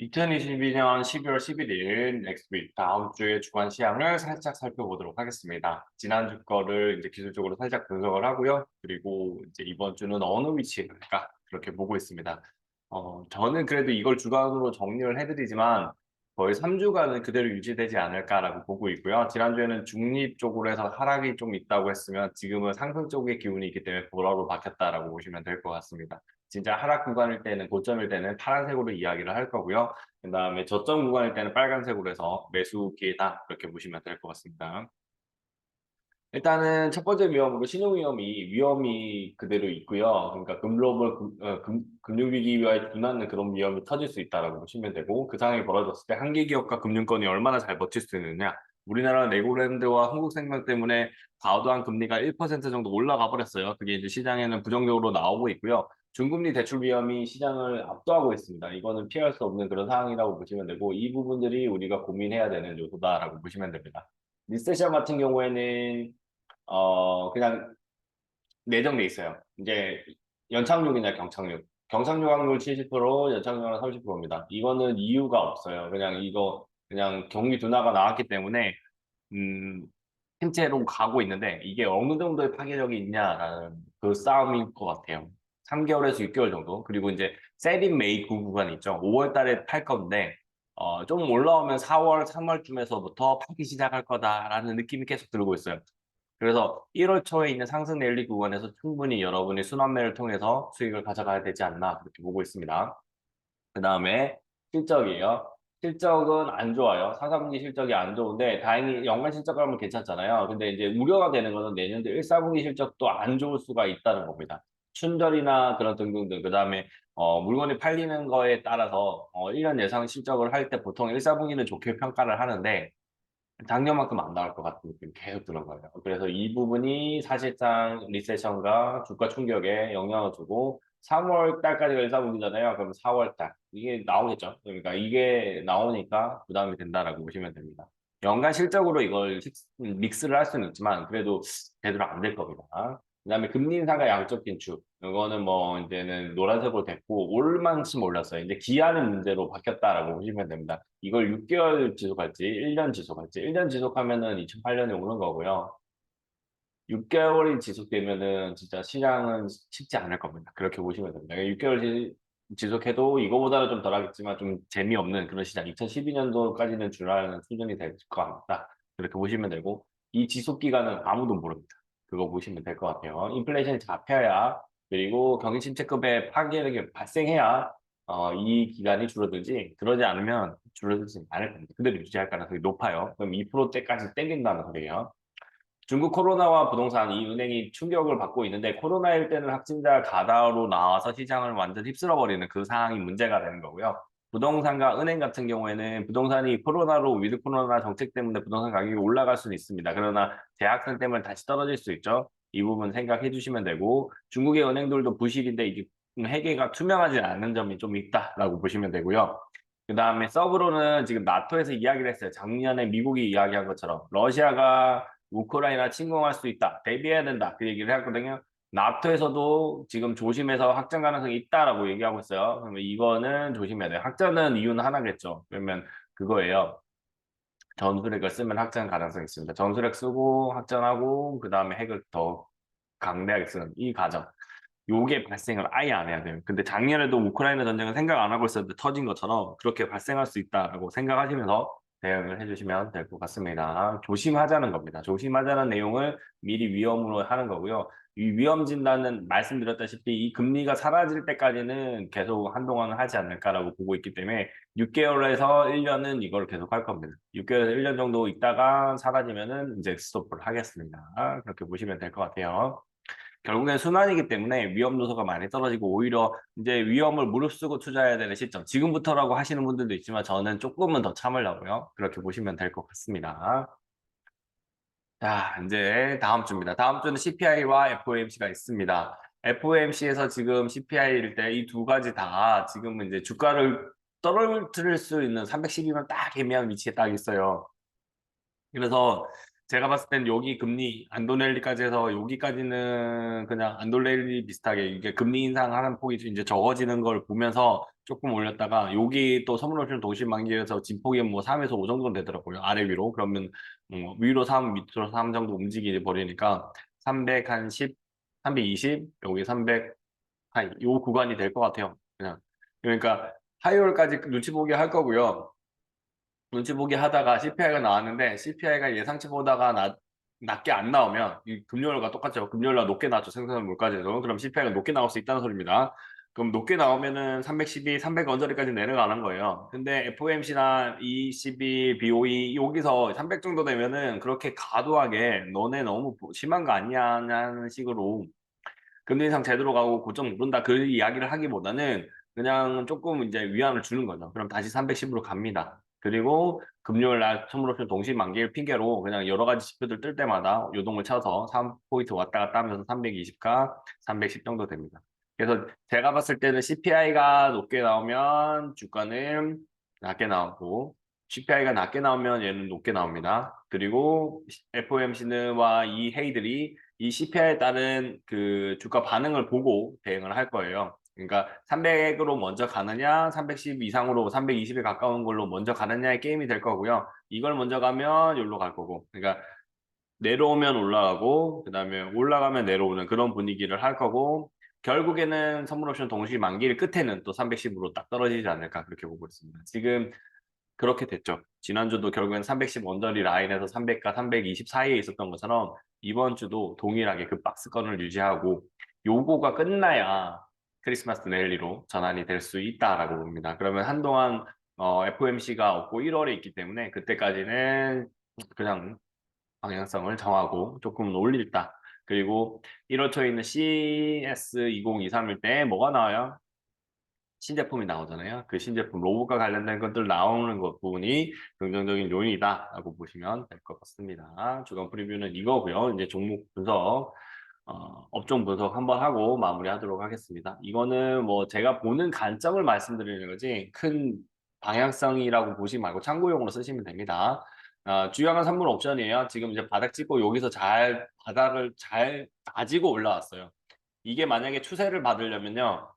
2022년 12월 11일 넥스트윗 다음 주의 주간 시황을 살짝 살펴보도록 하겠습니다. 지난주 거를 이제 기술적으로 살짝 분석을 하고요. 그리고 이제 이번 주는 어느 위치에 갈까 그렇게 보고 있습니다. 저는 그래도 이걸 주간으로 정리를 해드리지만 거의 3주간은 그대로 유지되지 않을까라고 보고 있고요. 지난주에는 중립 쪽으로 해서 하락이 좀 있다고 했으면 지금은 상승 쪽의 기운이 있기 때문에 보라로 바뀌었다라고 보시면 될 것 같습니다. 진짜 하락 구간일 때는 고점일 때는 파란색으로 이야기를 할 거고요. 그다음에 저점 구간일 때는 빨간색으로 해서 매수 기회다 그렇게 보시면 될 것 같습니다. 일단은 첫 번째 위험으로 신용 위험이 그대로 있고요. 그러니까 금융위기와의 준하는 그런 위험이 터질 수 있다라고 보시면 되고 그 상황이 벌어졌을 때 한계 기업과 금융권이 얼마나 잘 버틸 수 있느냐. 우리나라 레고랜드와 한국생명 때문에 과도한 금리가 1% 정도 올라가 버렸어요. 그게 이제 시장에는 부정적으로 나오고 있고요. 중금리 대출 위험이 시장을 압도하고 있습니다. 이거는 피할 수 없는 그런 상황이라고 보시면 되고 이 부분들이 우리가 고민해야 되는 요소다라고 보시면 됩니다. 리세션 같은 경우에는 그냥 내정돼 있어요. 이제 연착륙이냐 경착륙. 경착륙 확률 70%, 연착륙은 30%입니다. 이거는 이유가 없어요. 그냥 이거 그냥 경기 둔화가 나왔기 때문에 침체로 가고 있는데 이게 어느 정도의 파괴력이 있냐라는 그 싸움인 것 같아요. 3개월에서 6개월 정도. 그리고 이제 세린 메이 그 구간 있죠. 5월 달에 팔 건데 좀 올라오면 4월, 3월쯤에서부터 팔기 시작할 거다라는 느낌이 계속 들고 있어요. 그래서 1월 초에 있는 상승 랠리 구간에서 충분히 여러분이 순환매를 통해서 수익을 가져가야 되지 않나 그렇게 보고 있습니다. 그 다음에 실적이에요. 실적은 안 좋아요. 사사분기 실적이 안 좋은데 다행히 연간 실적을 하면 괜찮잖아요. 근데 이제 우려가 되는 거는 내년도 1사분기 실적도 안 좋을 수가 있다는 겁니다. 춘절이나 그런 등등등. 그 다음에 물건이 팔리는 거에 따라서 1년 예상 실적을 할 때 보통 1사분기는 좋게 평가를 하는데 작년만큼 안 나올 것 같은 느낌이 계속 드는 거예요. 그래서 이 부분이 사실상 리세션과 주가 충격에 영향을 주고 3월 달까지가 일사분기잖아요. 그럼 4월 달 이게 나오겠죠. 그러니까 이게 나오니까 부담이 된다라고 보시면 됩니다. 연간 실적으로 이걸 믹스를 할 수는 있지만 그래도 제대로 안 될 겁니다. 그다음에 금리 인상과 양적 긴축 이거는 뭐 이제는 노란색으로 됐고 올만큼 올랐어요. 이제 기한의 문제로 바뀌었다라고 보시면 됩니다. 이걸 6개월 지속할지 1년 지속할지 1년 지속하면은 2008년에 오는 거고요. 6개월이 지속되면은 진짜 시장은 쉽지 않을 겁니다. 그렇게 보시면 됩니다. 6개월 지속해도 이거보다는 좀 덜하겠지만 좀 재미없는 그런 시장 2012년도까지는 줄라는 수준이 될 것 같다. 그렇게 보시면 되고 이 지속 기간은 아무도 모릅니다. 그거 보시면 될 것 같아요. 인플레이션이 잡혀야 그리고 경기 침체급의 파괴력이 발생해야 이 기간이 줄어들지 그러지 않으면 줄어들지 않을 겁니다. 그대로 유지할 가능성이 높아요. 그럼 2%대까지 땡긴다는 소리예요. 중국 코로나와 부동산 이 은행이 충격을 받고 있는데 코로나일 때는 확진자 가다로 나와서 시장을 완전 휩쓸어버리는 그 상황이 문제가 되는 거고요. 부동산과 은행 같은 경우에는 부동산이 코로나로 위드 코로나 정책 때문에 부동산 가격이 올라갈 수는 있습니다. 그러나 재학생 때문에 다시 떨어질 수 있죠. 이 부분 생각해 주시면 되고 중국의 은행들도 부실인데 이게 회계가 투명하지 않은 점이 좀 있다라고 보시면 되고요. 그 다음에 서브로는 지금 나토에서 이야기를 했어요. 작년에 미국이 이야기한 것처럼 러시아가 우크라이나 침공할 수 있다. 대비해야 된다. 그 얘기를 했거든요. 나토에서도 지금 조심해서 확전 가능성이 있다라고 얘기하고 있어요. 그러면 이거는 조심해야 돼요. 확전은 이유는 하나겠죠. 그러면 그거예요. 전술핵을 쓰면 확전 가능성이 있습니다. 전술핵 쓰고 확전하고 그 다음에 핵을 더 강대하게 쓰는 이 과정. 요게 발생을 아예 안 해야 돼요. 근데 작년에도 우크라이나 전쟁은 생각 안 하고 있었는데 터진 것처럼 그렇게 발생할 수 있다라고 생각하시면서 대응을 해주시면 될 것 같습니다. 조심하자는 겁니다. 조심하자는 내용을 미리 위험으로 하는 거고요. 이 위험 진단은 말씀드렸다시피 이 금리가 사라질 때까지는 계속 한동안은 하지 않을까라고 보고 있기 때문에 6개월에서 1년은 이걸 계속 할 겁니다. 6개월에서 1년 정도 있다가 사라지면은 이제 스톱을 하겠습니다. 그렇게 보시면 될 것 같아요. 결국엔 순환이기 때문에 위험 요소가 많이 떨어지고 오히려 이제 위험을 무릅쓰고 투자해야 되는 시점. 지금부터라고 하시는 분들도 있지만 저는 조금은 더 참으려고요. 그렇게 보시면 될 것 같습니다. 자, 이제 다음 주입니다. 다음 주는 CPI와 FOMC가 있습니다. FOMC에서 지금 CPI일 때 이 두 가지 다 지금은 이제 주가를 떨어뜨릴 수 있는 312만 딱 애매한 위치에 딱 있어요. 그래서 제가 봤을 땐 여기 금리 안도넬리까지 해서 여기까지는 그냥 안도넬리 비슷하게 이게 금리 인상하는 폭이 이제 적어지는 걸 보면서 조금 올렸다가 여기 또 선물옵션 동시만기에서 진폭이 뭐 3에서 5 정도 되더라고요. 아래 위로. 그러면 위로 3, 밑으로 3 정도 움직이 버리니까 300 한 10, 320, 여기 300 한 요 구간이 될 것 같아요. 그냥 그러니까 하이올까지 눈치 보기 할 거고요. 눈치 보기 하다가 CPI가 나왔는데 CPI가 예상치 보다가 낮게 안 나오면 이 금요일과 똑같죠. 금요일날 높게 나왔죠. 생산물 물가지수. 그럼 CPI가 높게 나올 수 있다는 소리입니다. 그럼 높게 나오면은 312, 300 언저리까지 내려가는 거예요. 근데 FOMC나 ECB, BOE 여기서 300 정도 되면은 그렇게 과도하게 너네 너무 심한 거 아니냐는 식으로 금리 인상 제대로 가고 고점 오른다 그 이야기를 하기보다는 그냥 조금 이제 위안을 주는 거죠. 그럼 다시 310으로 갑니다. 그리고 금요일 날 선물옵션 동시 만기일 핑계로 그냥 여러 가지 지표들 뜰 때마다 요동을 쳐서 3포인트 왔다 갔다 하면서 320가 310 정도 됩니다. 그래서 제가 봤을 때는 CPI가 높게 나오면 주가는 낮게 나오고 CPI가 낮게 나오면 얘는 높게 나옵니다. 그리고 FOMC와 이 회의들이 이 CPI에 따른 그 주가 반응을 보고 대응을 할 거예요. 그러니까 300으로 먼저 가느냐, 310 이상으로 320에 가까운 걸로 먼저 가느냐의 게임이 될 거고요. 이걸 먼저 가면 여기로 갈 거고. 그러니까 내려오면 올라가고, 그 다음에 올라가면 내려오는 그런 분위기를 할 거고, 결국에는 선물옵션 동시 만기일 끝에는 또 310으로 딱 떨어지지 않을까 그렇게 보고 있습니다. 지금 그렇게 됐죠. 지난주도 결국엔 310 언저리 라인에서 300과 320 사이에 있었던 것처럼 이번 주도 동일하게 그 박스권을 유지하고 요거가 끝나야 크리스마스 랠리로 전환이 될 수 있다라고 봅니다. 그러면 한동안 FOMC가 없고 1월에 있기 때문에 그때까지는 그냥 방향성을 정하고 조금 올릴다. 그리고 1월 초에 있는 CS2023일 때 뭐가 나와요? 신제품이 나오잖아요. 그 신제품 로봇과 관련된 것들 나오는 것 부분이 긍정적인 요인이다라고 보시면 될 것 같습니다. 주간 프리뷰는 이거고요. 이제 종목 분석, 업종 분석 한번 하고 마무리하도록 하겠습니다. 이거는 뭐 제가 보는 관점을 말씀드리는 거지 큰 방향성이라고 보지 말고 참고용으로 쓰시면 됩니다. 주요한 선물 옵션이에요. 지금 이제 바닥 찍고 여기서 바닥을 잘 다지고 올라왔어요. 이게 만약에 추세를 받으려면요.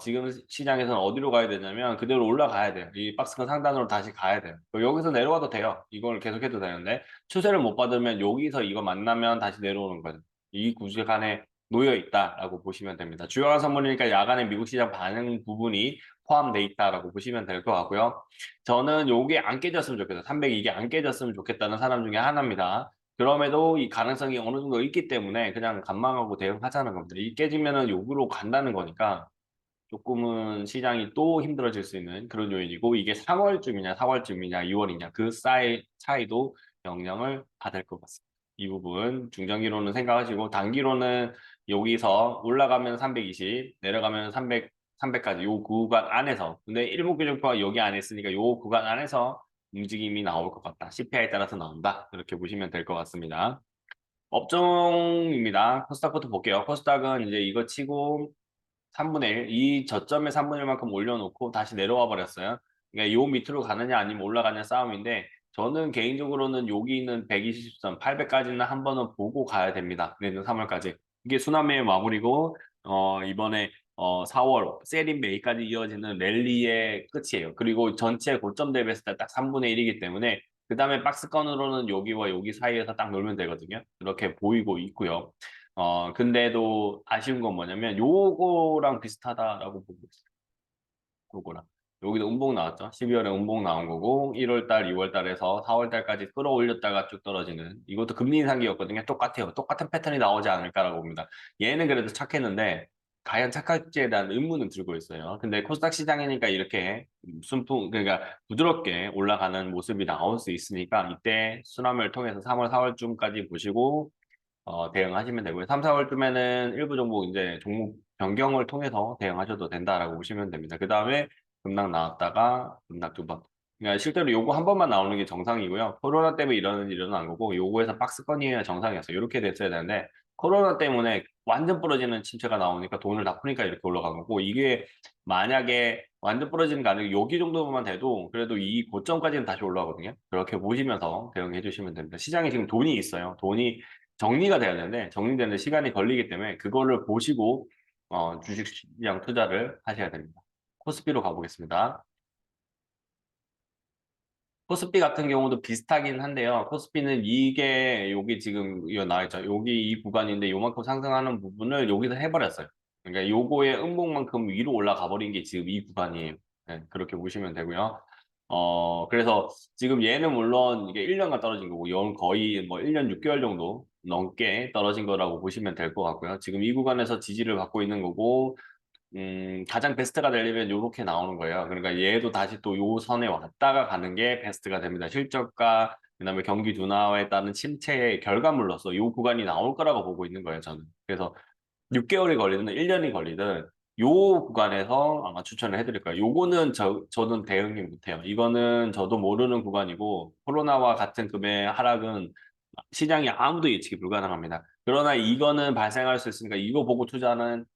지금 시장에서는 어디로 가야 되냐면 그대로 올라가야 돼요. 이 박스권 상단으로 다시 가야 돼요. 여기서 내려와도 돼요. 이걸 계속해도 되는데 추세를 못 받으면 여기서 이거 만나면 다시 내려오는 거죠. 이 구간에 놓여 있다라고 보시면 됩니다. 주요한 선물이니까 야간에 미국 시장 반응 부분이 포함돼 있다라고 보시면 될 것 같고요. 저는 요게 안 깨졌으면 좋겠다. 300 이게 안 깨졌으면 좋겠다는 사람 중에 하나입니다. 그럼에도 이 가능성이 어느 정도 있기 때문에 그냥 관망하고 대응하자는 겁니다. 이 깨지면은 욕으로 간다는 거니까 조금은 시장이 또 힘들어질 수 있는 그런 요인이고 이게 3월쯤이냐 4월쯤이냐 2월이냐 그 사이 차이도 영향을 받을 것 같습니다. 이 부분 중장기로는 생각하시고 단기로는 여기서 올라가면 320 내려가면 300, 300까지 요 구간 안에서 근데 일목균형표가 여기 안에 있으니까 요 구간 안에서 움직임이 나올 것 같다. CPI에 따라서 나온다. 이렇게 보시면 될 것 같습니다. 업종입니다. 코스닥부터 볼게요. 코스닥은 이제 이거 치고 3분의 1, 이 저점에 3분의 1만큼 올려놓고 다시 내려와 버렸어요. 그러니까 요 밑으로 가느냐 아니면 올라가냐 싸움인데 저는 개인적으로는 여기 있는 120선, 800까지는 한 번은 보고 가야 됩니다. 내년 3월까지. 이게 순환매의 마무리고 이번에 4월 세린 메이까지 이어지는 랠리의 끝이에요. 그리고 전체 고점 대비했을 때 딱 3분의 1이기 때문에 그 다음에 박스권으로는 여기와 여기 사이에서 딱 놀면 되거든요. 이렇게 보이고 있고요. 근데도 아쉬운 건 뭐냐면 요거랑 비슷하다라고 보고 있어요. 요거랑. 여기도 음봉 나왔죠. 12월에 음봉 나온 거고 1월달, 2월달에서 4월달까지 끌어올렸다가 쭉 떨어지는 이것도 금리 인상기였거든요. 똑같아요. 똑같은 패턴이 나오지 않을까라고 봅니다. 얘는 그래도 착했는데 과연 착할지에 대한 의문은 들고 있어요. 근데 코스닥 시장이니까 이렇게 순풍 그러니까 부드럽게 올라가는 모습이 나올 수 있으니까 이때 순환을 통해서 3월, 4월쯤까지 보시고 대응하시면 되고요. 3, 4월쯤에는 일부 종목 이제 종목 변경을 통해서 대응하셔도 된다라고 보시면 됩니다. 그 다음에 급락 나왔다가 급락 두 번. 그러니까 실제로 요거 한 번만 나오는 게 정상이고요. 코로나 때문에 이러는 일은 안 거고 요거에서 박스권이어야 정상이었어요. 이렇게 됐어야 되는데 코로나 때문에 완전 부러지는 침체가 나오니까 돈을 다 푸니까 이렇게 올라간 거고 이게 만약에 완전 부러지는 게 아니고 여기 정도만 돼도 그래도 이 고점까지는 다시 올라가거든요. 그렇게 보시면서 대응해 주시면 됩니다. 시장에 지금 돈이 있어요. 돈이 정리가 돼야 되는데 정리되는데 시간이 걸리기 때문에 그거를 보시고 주식시장 투자를 하셔야 됩니다. 코스피로 가보겠습니다. 코스피 같은 경우도 비슷하긴 한데요. 코스피는 이게 여기 지금 이거 나와 있죠. 여기 이 구간인데 요만큼 상승하는 부분을 여기서 해버렸어요. 그러니까 요거의 음봉만큼 위로 올라가 버린 게 지금 이 구간이에요. 네, 그렇게 보시면 되고요. 그래서 지금 얘는 물론 이게 1년간 떨어진 거고, 이건 거의 뭐 1년 6개월 정도 넘게 떨어진 거라고 보시면 될 것 같고요. 지금 이 구간에서 지지를 받고 있는 거고, 가장 베스트가 되려면 요렇게 나오는 거예요. 그러니까 얘도 다시 또 요 선에 왔다가 가는 게 베스트가 됩니다. 실적과 그다음에 경기 둔화에 따른 침체의 결과물로서 요 구간이 나올 거라고 보고 있는 거예요, 저는. 그래서 6개월이 걸리든 1년이 걸리든 요 구간에서 아마 추천을 해드릴 거예요. 요거는 저는 대응이 못해요. 이거는 저도 모르는 구간이고 코로나와 같은 급의 하락은 시장이 아무도 예측이 불가능합니다. 그러나 이거는 발생할 수 있으니까 이거 보고 투자하는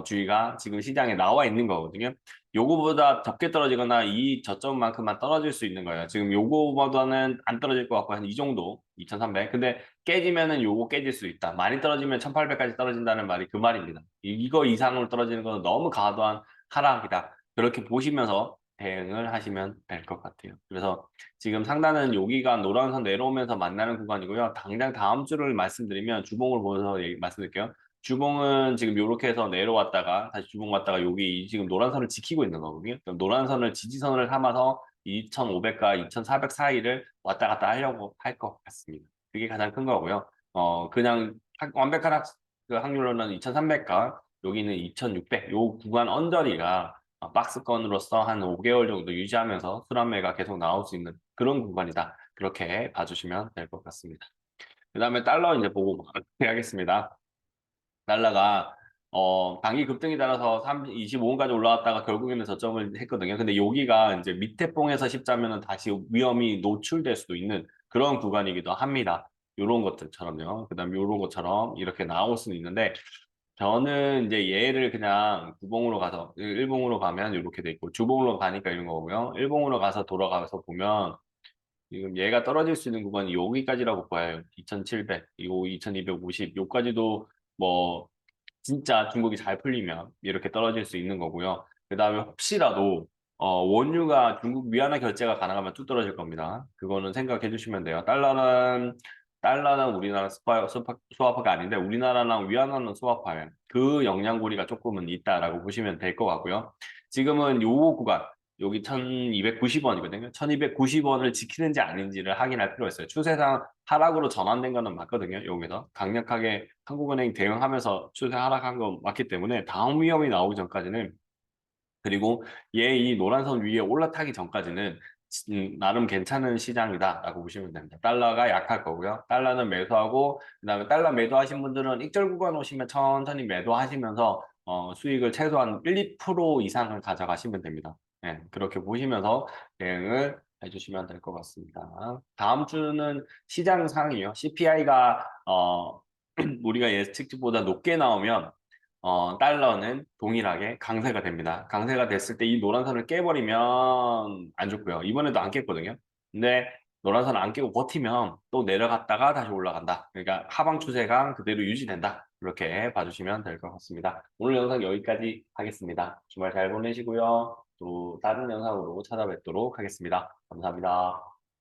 주의가 지금 시장에 나와 있는 거거든요. 요거보다 적게 떨어지거나 이 저점만큼만 떨어질 수 있는 거예요. 지금 요거보다는 안 떨어질 것 같고 한 이 정도, 2,300. 근데 깨지면은 요거 깨질 수 있다. 많이 떨어지면 1,800까지 떨어진다는 말이 그 말입니다. 이거 이상으로 떨어지는 건 너무 과도한 하락이다. 그렇게 보시면서 대응을 하시면 될 것 같아요. 그래서 지금 상단은 여기가 노란선 내려오면서 만나는 구간이고요. 당장 다음 주를 말씀드리면 주봉을 보면서 말씀드릴게요. 주봉은 지금 이렇게 해서 내려왔다가 다시 주봉 왔다가 여기 지금 노란선을 지키고 있는 거거든요. 그럼 노란선을 지지선을 삼아서 2,500과 2,400 사이를 왔다 갔다 하려고 할 것 같습니다. 그게 가장 큰 거고요. 그냥 완벽한 그 확률로는 2,300과 여기는 2,600, 요 구간 언저리가 박스권으로서 한 5개월 정도 유지하면서 수렴매가 계속 나올 수 있는 그런 구간이다. 그렇게 봐주시면 될 것 같습니다. 그 다음에 달러 이제 보고 해야겠습니다. 달러가 단기 급등이 따라서 25원까지 올라왔다가 결국에는 저점을 했거든요. 근데 여기가 이제 밑에 뽕에서 십자면은 다시 위험이 노출될 수도 있는 그런 구간이기도 합니다. 요런 것들처럼요. 그다음에 요런 것처럼 이렇게 나올 수는 있는데 저는 이제 얘를 그냥 구봉으로 가서 일봉으로 가면 이렇게 돼 있고 주봉으로 가니까 이런 거고요. 일봉으로 가서 돌아가서 보면 지금 얘가 떨어질 수 있는 구간이 여기까지라고 보여요. 2,700, 이거 2,250, 요까지도 뭐 진짜 중국이 잘 풀리면 이렇게 떨어질 수 있는 거고요. 그 다음에 혹시라도 원유가 중국 위안화 결제가 가능하면 뚝 떨어질 겁니다. 그거는 생각해 주시면 돼요. 달러는 우리나라 스와프가 아닌데 우리나라랑 위안화는 스와프예요. 그 영향고리가 조금은 있다라고 보시면 될 것 같고요. 지금은 요 구간 여기 1,290원이거든요. 1,290원을 지키는지 아닌지를 확인할 필요가 있어요. 추세상 하락으로 전환된 거는 맞거든요. 여기서 강력하게 한국은행 대응하면서 추세 하락한 거 맞기 때문에 다음 위험이 나오기 전까지는 그리고 얘 이 노란선 위에 올라타기 전까지는 나름 괜찮은 시장이다라고 보시면 됩니다. 달러가 약할 거고요. 달러는 매수하고 그다음에 달러 매도하신 분들은 익절 구간 오시면 천천히 매도하시면서 수익을 최소한 1, 2% 이상을 가져가시면 됩니다. 네, 그렇게 보시면서 대응을 해주시면 될 것 같습니다. 다음 주는 시장 상이요. CPI가 우리가 예측치보다 높게 나오면 달러는 동일하게 강세가 됩니다. 강세가 됐을 때 이 노란선을 깨버리면 안 좋고요. 이번에도 안 깼거든요. 근데 노란선 안 깨고 버티면 또 내려갔다가 다시 올라간다. 그러니까 하방 추세가 그대로 유지된다. 그렇게 봐주시면 될 것 같습니다. 오늘 영상 여기까지 하겠습니다. 주말 잘 보내시고요. 또 다른 영상으로 찾아뵙도록 하겠습니다. 감사합니다.